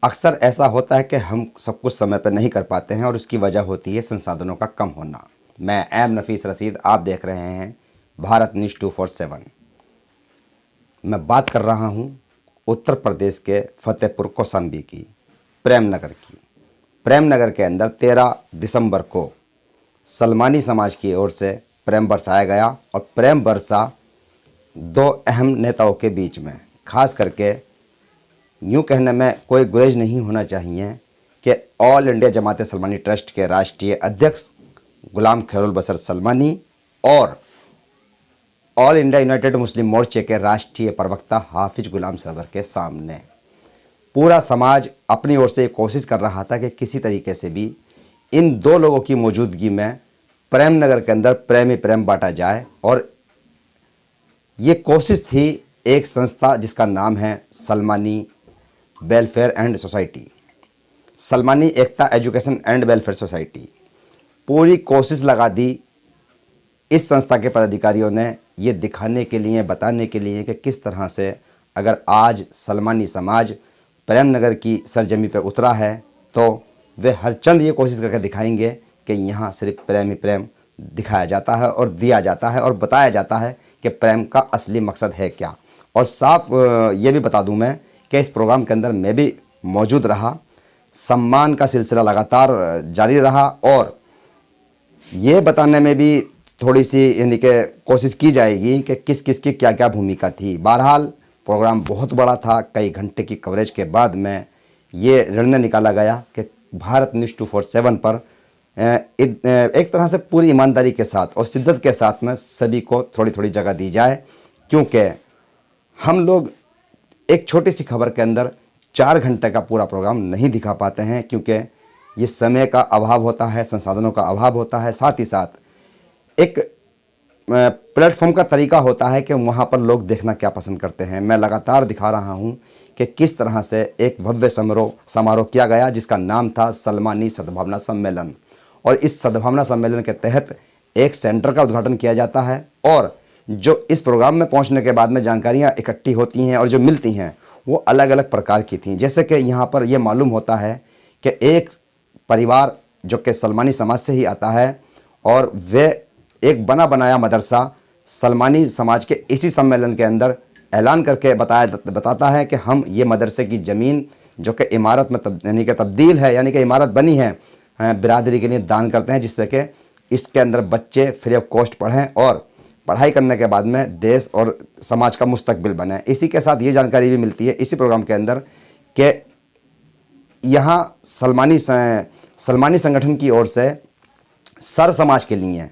अक्सर ऐसा होता है कि हम सब कुछ समय पर नहीं कर पाते हैं और उसकी वजह होती है संसाधनों का कम होना। मैं एम नफीस रशीद, आप देख रहे हैं भारत न्यूज़ 247। मैं बात कर रहा हूं उत्तर प्रदेश के फतेहपुर कौशाम्बी की, प्रेमनगर की। प्रेमनगर के अंदर 13 दिसंबर को सलमानी समाज की ओर से प्रेम बरसाया गया और प्रेम बरसा दो अहम नेताओं के बीच में। खास करके यूँ कहने में कोई गुरेज नहीं होना चाहिए कि ऑल इंडिया जमात सलमानी ट्रस्ट के राष्ट्रीय अध्यक्ष गुलाम खैरुल बसर सलमानी और ऑल इंडिया यूनाइटेड मुस्लिम मोर्चे के राष्ट्रीय प्रवक्ता हाफिज गुलाम सरवर के सामने पूरा समाज अपनी ओर से कोशिश कर रहा था कि किसी तरीके से भी इन दो लोगों की मौजूदगी में प्रेमनगर के अंदर प्रेम ही प्रेम बांटा जाए। और ये कोशिश थी एक संस्था जिसका नाम है Salmani welfare and society, Salmani Ekta education and welfare society. पूरी कोशिश लगा दी इस संस्था के पदाधिकारियों ने ये दिखाने के लिए, बताने के लिए कि किस तरह से अगर आज सलमानी समाज प्रेमनगर की सरजमी पर उतरा है तो वे हर चंद ये कोशिश करके दिखाएंगे कि यहाँ सिर्फ प्रेम ही प्रेम दिखाया जाता है और दिया जाता है और बताया जाता है कि प्रेम का असली मकसद है क्या। और साफ ये भी बता दूं मैं कि इस प्रोग्राम के अंदर मैं भी मौजूद रहा। सम्मान का सिलसिला लगातार जारी रहा और ये बताने में भी थोड़ी सी यानी कि कोशिश की जाएगी कि किस किस की क्या क्या भूमिका थी। बहरहाल प्रोग्राम बहुत बड़ा था। कई घंटे की कवरेज के बाद में ये निर्णय निकाला गया कि भारत न्यूज़ 247 पर एक तरह से पूरी ईमानदारी के साथ और शिद्दत के साथ में सभी को थोड़ी थोड़ी जगह दी जाए, क्योंकि हम लोग एक छोटी सी खबर के अंदर 4 घंटे का पूरा प्रोग्राम नहीं दिखा पाते हैं, क्योंकि ये समय का अभाव होता है, संसाधनों का अभाव होता है। साथ ही साथ एक प्लेटफॉर्म का तरीका होता है कि वहाँ पर लोग देखना क्या पसंद करते हैं। मैं लगातार दिखा रहा हूँ कि किस तरह से एक भव्य समारोह किया गया जिसका नाम था सलमानी सद्भावना सम्मेलन। और इस सद्भावना सम्मेलन के तहत एक सेंटर का उद्घाटन किया जाता है और जो इस प्रोग्राम में पहुंचने के बाद में जानकारियां इकट्ठी होती हैं और जो मिलती हैं वो अलग अलग प्रकार की थीं। जैसे कि यहाँ पर ये मालूम होता है कि एक परिवार जो कि सलमानी समाज से ही आता है और वे एक बना बनाया मदरसा सलमानी समाज के इसी सम्मेलन के अंदर ऐलान करके बताता है कि हम ये मदरसे की ज़मीन जो कि इमारत में यानी कि तब्दील है, यानी कि इमारत बनी है, बिरादरी के लिए दान करते हैं, जिससे कि इसके अंदर बच्चे फ्री ऑफ कॉस्ट पढ़ें और पढ़ाई करने के बाद में देश और समाज का मुस्तकबिल बने। इसी के साथ ये जानकारी भी मिलती है इसी प्रोग्राम के अंदर कि यहाँ सलमानी संगठन की ओर से सर्व समाज के लिए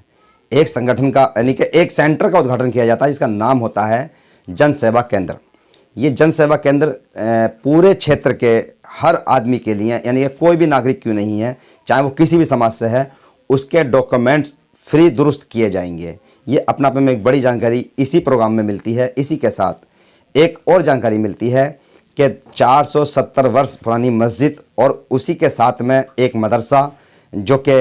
एक संगठन का यानी कि एक सेंटर का उद्घाटन किया जाता है जिसका नाम होता है जन सेवा केंद्र। ये जन सेवा केंद्र पूरे क्षेत्र के हर आदमी के लिए, यानी कि कोई भी नागरिक क्यों नहीं है, चाहे वो किसी भी समाज से है, उसके डॉक्यूमेंट्स फ्री दुरुस्त किए जाएंगे। ये अपना में एक बड़ी जानकारी इसी प्रोग्राम में मिलती है। इसी के साथ एक और जानकारी मिलती है कि 470 वर्ष पुरानी मस्जिद और उसी के साथ में एक मदरसा जो कि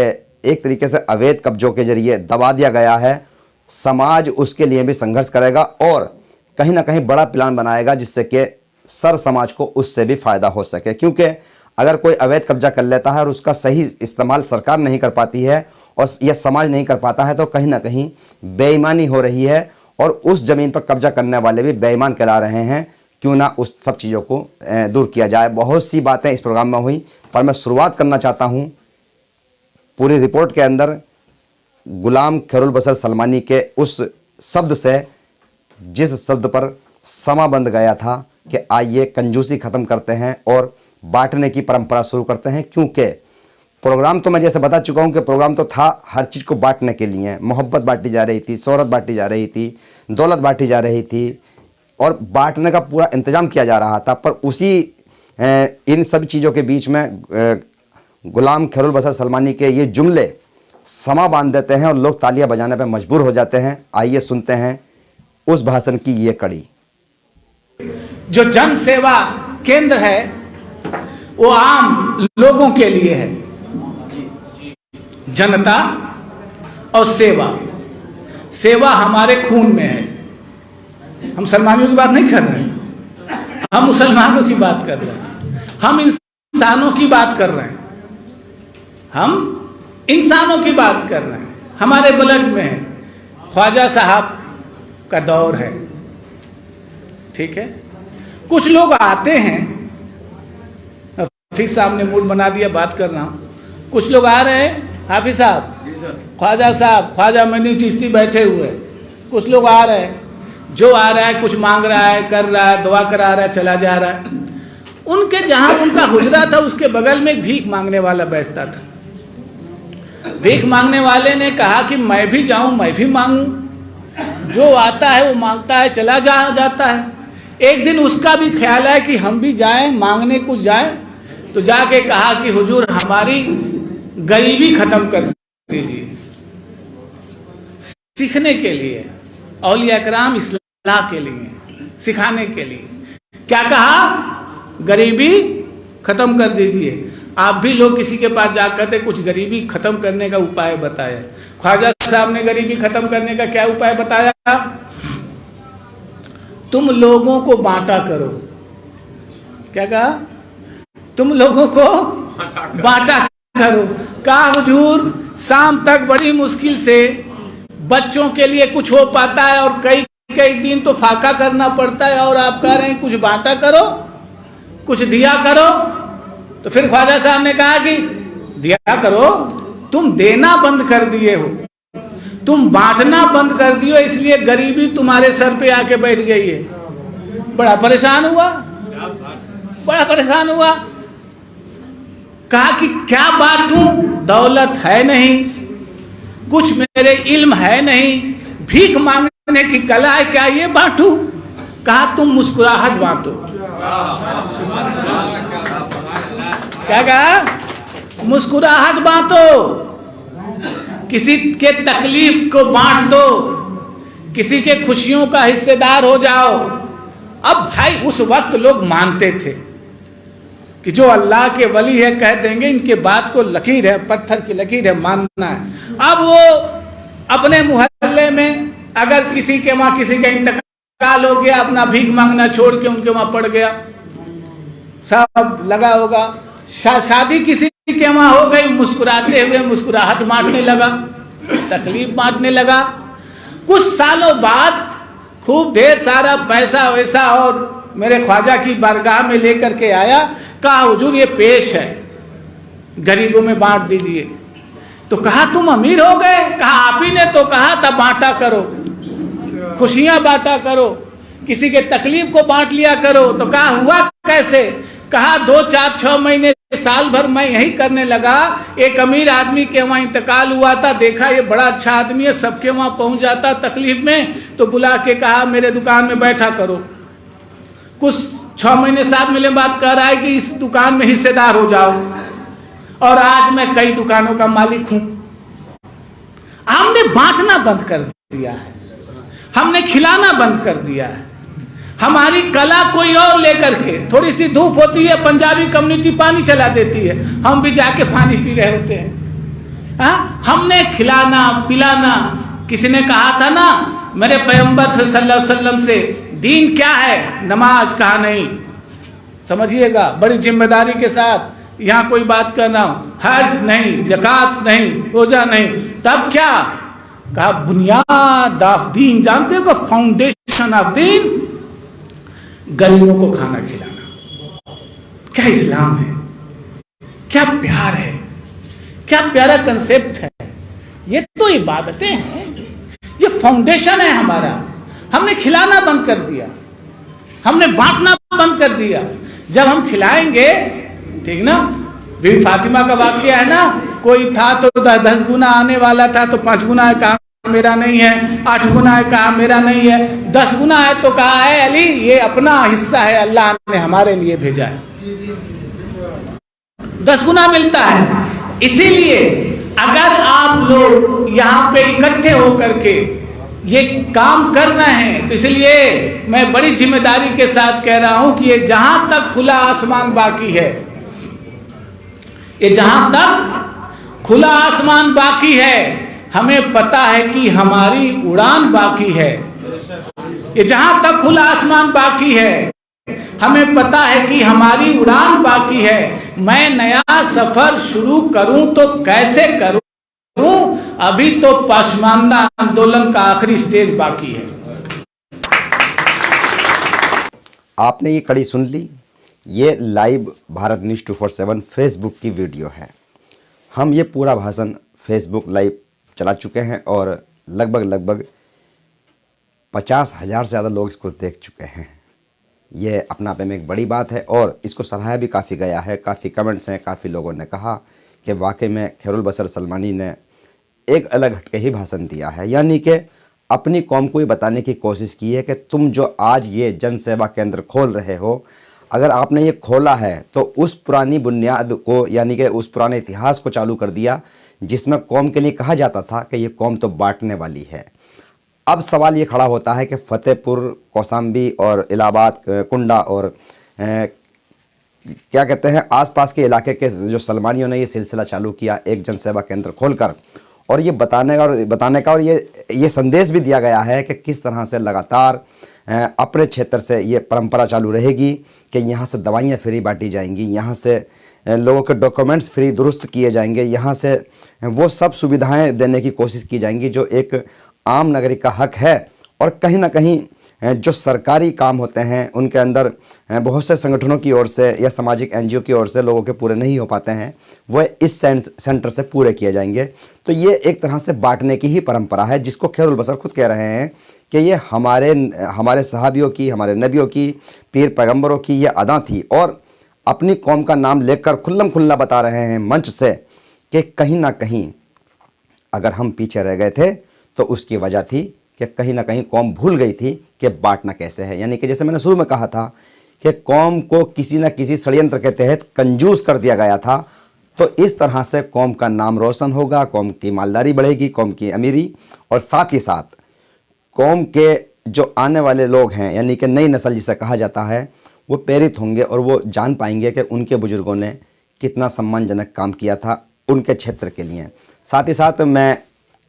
एक तरीके से अवैध कब्जों के जरिए दबा दिया गया है, समाज उसके लिए भी संघर्ष करेगा और कहीं ना कहीं बड़ा प्लान बनाएगा जिससे कि सर्व समाज को उससे भी फ़ायदा हो सके। क्योंकि अगर कोई अवैध कब्जा कर लेता है और उसका सही इस्तेमाल सरकार नहीं कर पाती है और यह समाज नहीं कर पाता है तो कहीं ना कहीं बेईमानी हो रही है और उस ज़मीन पर कब्जा करने वाले भी बेईमान करा रहे हैं। क्यों ना उस सब चीज़ों को दूर किया जाए। बहुत सी बातें इस प्रोग्राम में हुई, पर मैं शुरुआत करना चाहता हूँ पूरी रिपोर्ट के अंदर गुलाम खैरुल बसर सलमानी के उस शब्द से जिस शब्द पर समा बंध गया था कि आइए कंजूसी ख़त्म करते हैं और बांटने की परंपरा शुरू करते हैं। क्योंकि प्रोग्राम तो मैं जैसे बता चुका हूं कि प्रोग्राम तो था हर चीज़ को बांटने के लिए। मोहब्बत बांटी जा रही थी, शोहरत बांटी जा रही थी, दौलत बांटी जा रही थी और बांटने का पूरा इंतजाम किया जा रहा था। पर उसी इन सब चीज़ों के बीच में गुलाम खैरुल बसर सलमानी के ये जुमले समा बांध देते हैं और लोग तालियां बजाने पर मजबूर हो जाते हैं। आइए सुनते हैं उस भाषण की ये कड़ी। जो जन सेवा केंद्र है वो आम लोगों के लिए है, जनता और सेवा। सेवा हमारे खून में है। हम सलमानियों की बात नहीं कर रहे हैं, हम मुसलमानों की बात कर रहे हैं, हम इंसानों की बात कर रहे हैं, हम इंसानों की बात कर रहे हैं। हमारे ब्लड में है, ख्वाजा साहब का दौर है, ठीक है। कुछ लोग आते हैं, हाफिज साहब ने मूड बना दिया, बात कर रहा हूं। कुछ लोग आ रहे हैं, हाफिज साहब, ख्वाजा साहब, ख्वाजा मनी चिश्ती बैठे हुए, कुछ लोग आ रहे हैं, जो आ रहा है कुछ मांग रहा है, कर रहा है, दुआ करा रहा है, चला जा रहा है। उनके जहां उनका हुजरा था उसके बगल में एक भीख मांगने वाला बैठता था। भीख मांगने वाले ने कहा कि मैं भी जाऊं, मैं भी मांगूं। जो आता है वो मांगता है, चला जाता है। एक दिन उसका भी ख्याल है कि हम भी जाएं, मांगने कुछ जाएं। तो जाके कहा कि हुजूर हमारी गरीबी खत्म कर दीजिए। सीखने के लिए, औलिया कराम इस्लाह के लिए, सिखाने के लिए क्या कहा, गरीबी खत्म कर दीजिए। आप भी लोग किसी के पास जाकर थे, कुछ गरीबी खत्म करने का उपाय बताया। ख्वाजा साहब ने गरीबी खत्म करने का क्या उपाय बताया, तुम लोगों को बांटा करो। क्या कहा, तुम लोगों को बांटा करो। कहा हुजूर शाम तक बड़ी मुश्किल से बच्चों के लिए कुछ हो पाता है और कई दिन तो फाका करना पड़ता है, और आप कह रहे हैं कुछ बांटा करो, कुछ दिया करो। तो फिर ख्वाजा साहब ने कहा कि दिया करो, तुम देना बंद कर दिए हो, तुम बांटना बंद कर दिए, इसलिए गरीबी तुम्हारे सर पे आके बैठ गई है। बड़ा परेशान हुआ, बड़ा परेशान हुआ। कहा कि क्या बांटूं, दौलत है नहीं, कुछ मेरे इल्म है नहीं, भीख मांगने की कला है, क्या ये बांटूं। कहा तुम मुस्कुराहट बांटो। क्या कहा, मुस्कुराहट बांटो, किसी के तकलीफ को बांट दो, किसी के खुशियों का हिस्सेदार हो जाओ। अब भाई उस वक्त लोग मानते थे कि जो अल्लाह के वली है कह देंगे, इनके बात को लकीर है, पत्थर की लकीर है, मानना है। अब वो अपने मोहल्ले में अगर किसी के वहां किसी का इंतकाल हो गया, अपना भीख मांगना छोड़ के उनके वहां पड़ गया, सब लगा होगा। शादी किसी के वहां हो गई, मुस्कुराते हुए मुस्कुराहट बांटने लगा, तकलीफ बांटने लगा। कुछ सालों बाद खूब ढेर सारा पैसा वैसा और मेरे ख्वाजा की बारगाह में लेकर के आया। कहा हुजूर ये पेश है, गरीबों में बांट दीजिए। तो कहा तुम अमीर हो गए। कहा आप ही ने तो कहा था बांटा करो, खुशियां बांटा करो, किसी के तकलीफ को बांट लिया करो। तो कहा हुआ कैसे। कहा 2, 4, 6 महीने साल भर मैं यही करने लगा। एक अमीर आदमी के वहां इंतकाल हुआ था, देखा ये बड़ा अच्छा आदमी है, सबके वहां पहुंच जाता तकलीफ में, तो बुला के कहा मेरे दुकान में बैठा करो। कुछ 6 महीने 7 महीने बाद कह रहा है कि इस दुकान में हिस्सेदार हो जाओ, और आज मैं कई दुकानों का मालिक हूं। हमने बांटना बंद कर दिया है, हमने खिलाना बंद कर दिया है। हमारी कला कोई और लेकर के, थोड़ी सी धूप होती है, पंजाबी कम्युनिटी पानी चला देती है, हम भी जाके पानी पी रहे होते हैं। हमने खिलाना पिलाना। किसी ने कहा था ना मेरे पैगंबर सल्लल्लाहु अलैहि वसल्लम से, दीन क्या है, नमाज। कहा नहीं, समझिएगा बड़ी जिम्मेदारी के साथ यहां कोई बात कर रहा हूं, हज नहीं, ज़कात नहीं, रोजा नहीं। तब क्या कहा, बुनियाद ऑफ दीन, जानते हो, फाउंडेशन ऑफ दीन, गरीबों को खाना खिलाना। क्या इस्लाम है, क्या प्यार है, क्या प्यारा कंसेप्ट है। ये तो इबादतें हैं, ये फाउंडेशन है हमारा। हमने खिलाना बंद कर दिया, हमने बांटना बंद कर दिया। जब हम खिलाएंगे, ठीक ना, बीबी फातिमा का वाकया है ना, कोई था तो 10 गुना आने वाला था, तो 5 गुना है, कहा मेरा नहीं है, 8 गुना है, कहा मेरा नहीं है, 10 गुना है तो कहा है अली ये अपना हिस्सा है, अल्लाह ने हमारे लिए भेजा है। 10 गुना मिलता है। इसीलिए अगर आप लोग यहाँ पे इकट्ठे होकर के ये काम कर रहे हैं, तो इसलिए मैं बड़ी जिम्मेदारी के साथ कह रहा हूं कि ये जहां तक खुला आसमान बाकी है, ये जहां तक खुला आसमान बाकी है, हमें पता है कि हमारी उड़ान बाकी है। ये जहां तक खुला आसमान बाकी है, हमें पता है कि हमारी उड़ान बाकी है। मैं नया सफर शुरू करूं तो कैसे करूं, अभी तो पसमानदा आंदोलन का आखिरी स्टेज बाकी है। आपने ये कड़ी सुन ली। ये लाइव भारत न्यूज़ 247 फेसबुक की वीडियो है। हम ये पूरा भाषण फेसबुक लाइव चला चुके हैं और लगभग 50,000 से ज़्यादा लोग इसको देख चुके हैं। ये अपना आप में एक बड़ी बात है और इसको सराहा भी काफ़ी गया है। काफ़ी कमेंट्स हैं, काफ़ी लोगों ने कहा कि वाकई में खैरुल बसर सलमानी ने एक अलग हटके ही भाषण दिया है, यानी कि अपनी कौम को ये बताने की कोशिश की है कि तुम जो आज ये जन सेवा केंद्र खोल रहे हो, अगर आपने ये खोला है तो उस पुरानी बुनियाद को, यानी कि उस पुराने इतिहास को चालू कर दिया जिसमें कौम के लिए कहा जाता था कि ये कौम तो बांटने वाली है। अब सवाल ये खड़ा होता है कि फतेहपुर, कौसाम्बी और इलाहाबाद, कुंडा और क्या कहते हैं आसपास के इलाके के जो सलमानियों ने ये सिलसिला चालू किया एक जनसेवा केंद्र खोलकर, और ये बताने का और ये संदेश भी दिया गया है कि किस तरह से लगातार अपने क्षेत्र से ये परंपरा चालू रहेगी कि यहाँ से दवाइयाँ फ्री बांटी जाएंगी, यहाँ से लोगों के डॉक्यूमेंट्स फ्री दुरुस्त किए जाएंगे, यहाँ से वो सब सुविधाएं देने की कोशिश की जाएंगी जो एक आम नागरिक का हक है। और कहीं ना कहीं जो सरकारी काम होते हैं उनके अंदर बहुत से संगठनों की ओर से या सामाजिक एनजीओ की ओर से लोगों के पूरे नहीं हो पाते हैं, वह इस सेंटर से पूरे किए जाएंगे। तो ये एक तरह से बांटने की ही परंपरा है, जिसको खैरुल बसर खुद कह रहे हैं कि ये हमारे सहाबियों की, हमारे नबियों की, पीर पैगंबरों की ये अदा थी। और अपनी कौम का नाम लेकर खुल्लम खुल्ला बता रहे हैं मंच से कि कहीं ना कहीं अगर हम पीछे रह गए थे तो उसकी वजह थी कि कहीं ना कहीं कौम भूल गई थी कि बांटना कैसे है। यानी कि जैसे मैंने शुरू में कहा था कि कौम को किसी न किसी षड्यंत्र के तहत कंजूस कर दिया गया था, तो इस तरह से कौम का नाम रोशन होगा, कौम की मालदारी बढ़ेगी, कौम की अमीरी, और साथ ही साथ कौम के जो आने वाले लोग हैं यानी कि नई नस्ल जिसे कहा जाता है, वो प्रेरित होंगे और वो जान पाएंगे कि उनके बुजुर्गों ने कितना सम्मानजनक काम किया था उनके क्षेत्र के लिए। साथ ही साथ मैं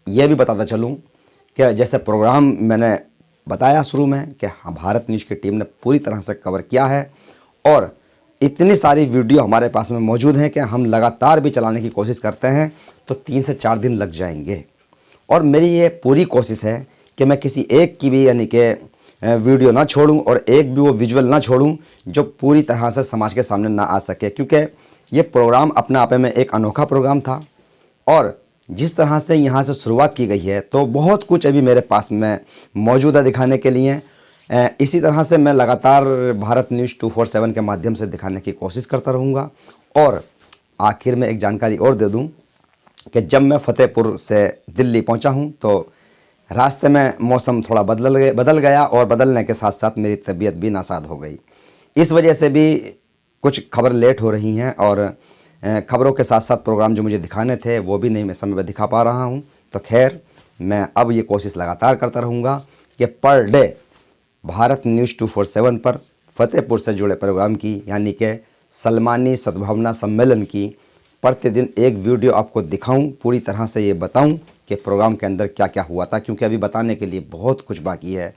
ये भी बताता चलूँ कि जैसे प्रोग्राम मैंने बताया शुरू में कि भारत न्यूज़ की टीम ने पूरी तरह से कवर किया है और इतनी सारी वीडियो हमारे पास में मौजूद हैं कि हम लगातार भी चलाने की कोशिश करते हैं तो 3 से 4 दिन लग जाएंगे। और मेरी ये पूरी कोशिश है कि मैं किसी एक की भी यानी कि वीडियो ना छोड़ूं और एक भी वो विजुअल ना छोड़ूं जो पूरी तरह से समाज के सामने ना आ सके, क्योंकि ये प्रोग्राम अपने आप में एक अनोखा प्रोग्राम था और जिस तरह से यहाँ से शुरुआत की गई है तो बहुत कुछ अभी मेरे पास में मौजूद है दिखाने के लिए। इसी तरह से मैं लगातार भारत न्यूज़ 247 के माध्यम से दिखाने की कोशिश करता रहूँगा। और आखिर में एक जानकारी और दे दूँ कि जब मैं फतेहपुर से दिल्ली पहुँचा हूँ तो रास्ते में मौसम थोड़ा बदल गया और बदलने के साथ साथ मेरी तबीयत भी नासाज हो गई। इस वजह से भी कुछ खबर लेट हो रही हैं और खबरों के साथ साथ प्रोग्राम जो मुझे दिखाने थे वो भी नहीं मैं समय पर दिखा पा रहा हूं। तो खैर मैं अब ये कोशिश लगातार करता रहूँगा कि पर डे भारत न्यूज़ 247 पर फतेहपुर से जुड़े प्रोग्राम की यानी कि सलमानी सद्भावना सम्मेलन की प्रतिदिन एक वीडियो आपको दिखाऊं, पूरी तरह से ये बताऊं कि प्रोग्राम के अंदर क्या क्या हुआ था, क्योंकि अभी बताने के लिए बहुत कुछ बाकी है।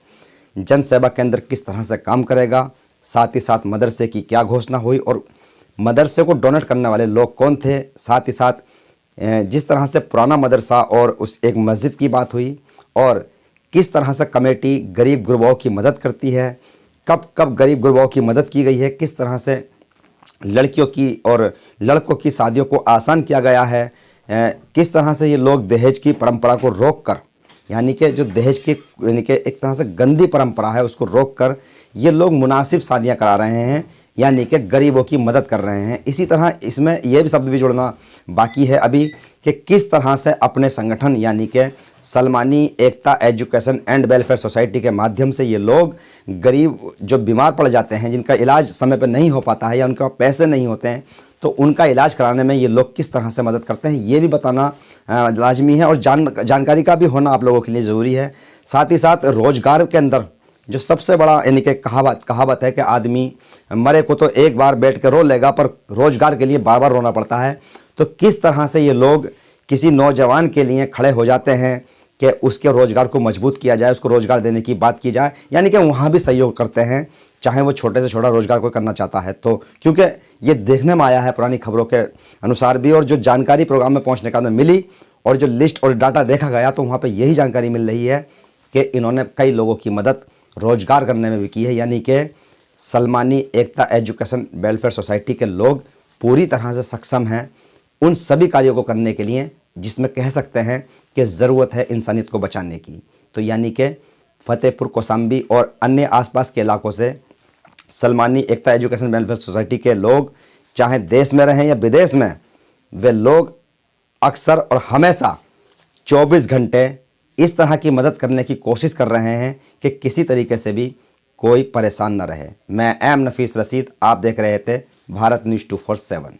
जन सेवा केंद्र किस तरह से काम करेगा, साथ ही साथ मदरसे की क्या घोषणा हुई और मदरसे को डोनेट करने वाले लोग कौन थे, साथ ही साथ जिस तरह से पुराना मदरसा और उस एक मस्जिद की बात हुई और किस तरह से कमेटी गरीब गुरबाओं की मदद करती है, कब कब गरीब गुरबाओं की मदद की गई है, किस तरह से लड़कियों की और लड़कों की शादियों को आसान किया गया है, किस तरह से ये लोग दहेज की परंपरा को रोककर यानी कि जो दहेज की यानी कि एक तरह से गंदी परंपरा है उसको रोककर ये लोग मुनासिब शादियां करा रहे हैं यानी कि गरीबों की मदद कर रहे हैं। इसी तरह इसमें यह भी शब्द भी जोड़ना बाकी है अभी कि किस तरह से अपने संगठन यानी कि सलमानी एकता एजुकेशन एंड वेलफेयर सोसाइटी के माध्यम से ये लोग गरीब जो बीमार पड़ जाते हैं, जिनका इलाज समय पर नहीं हो पाता है या उनके पास पैसे नहीं होते हैं, तो उनका इलाज कराने में ये लोग किस तरह से मदद करते हैं ये भी बताना लाजमी है और जानकारी का भी होना आप लोगों के लिए ज़रूरी है। साथ ही साथ रोज़गार के अंदर जो सबसे बड़ा यानी कि कहावत है कि आदमी मरे को तो एक बार बैठ कर रो लेगा पर रोज़गार के लिए बार बार रोना पड़ता है। तो किस तरह से ये लोग किसी नौजवान के लिए खड़े हो जाते हैं, कि उसके रोज़गार को मजबूत किया जाए, उसको रोज़गार देने की बात की जाए, यानी कि वहाँ भी सहयोग करते हैं, चाहे वो छोटे से छोटा रोज़गार कोई करना चाहता है तो। क्योंकि ये देखने में आया है पुरानी खबरों के अनुसार भी, और जो जानकारी प्रोग्राम में पहुँचने का मिली और जो लिस्ट और डाटा देखा गया तो वहाँ पर यही जानकारी मिल रही है कि इन्होंने कई लोगों की मदद रोज़गार करने में भी की है। यानी कि सलमानी एकता एजुकेशन वेलफेयर सोसाइटी के लोग पूरी तरह से सक्षम हैं उन सभी कार्यों को करने के लिए जिसमें कह सकते हैं कि ज़रूरत है इंसानियत को बचाने की। तो यानी कि फतेहपुर कौसाम्बी और अन्य आसपास के इलाकों से सलमानी एकता एजुकेशन वेलफेयर सोसाइटी के लोग चाहे देश में रहें या विदेश में, वे लोग अक्सर और हमेशा 24 घंटे इस तरह की मदद करने की कोशिश कर रहे हैं कि किसी तरीके से भी कोई परेशान न रहे। मैं एम नफीस रशीद, आप देख रहे थे भारत न्यूज़ 247।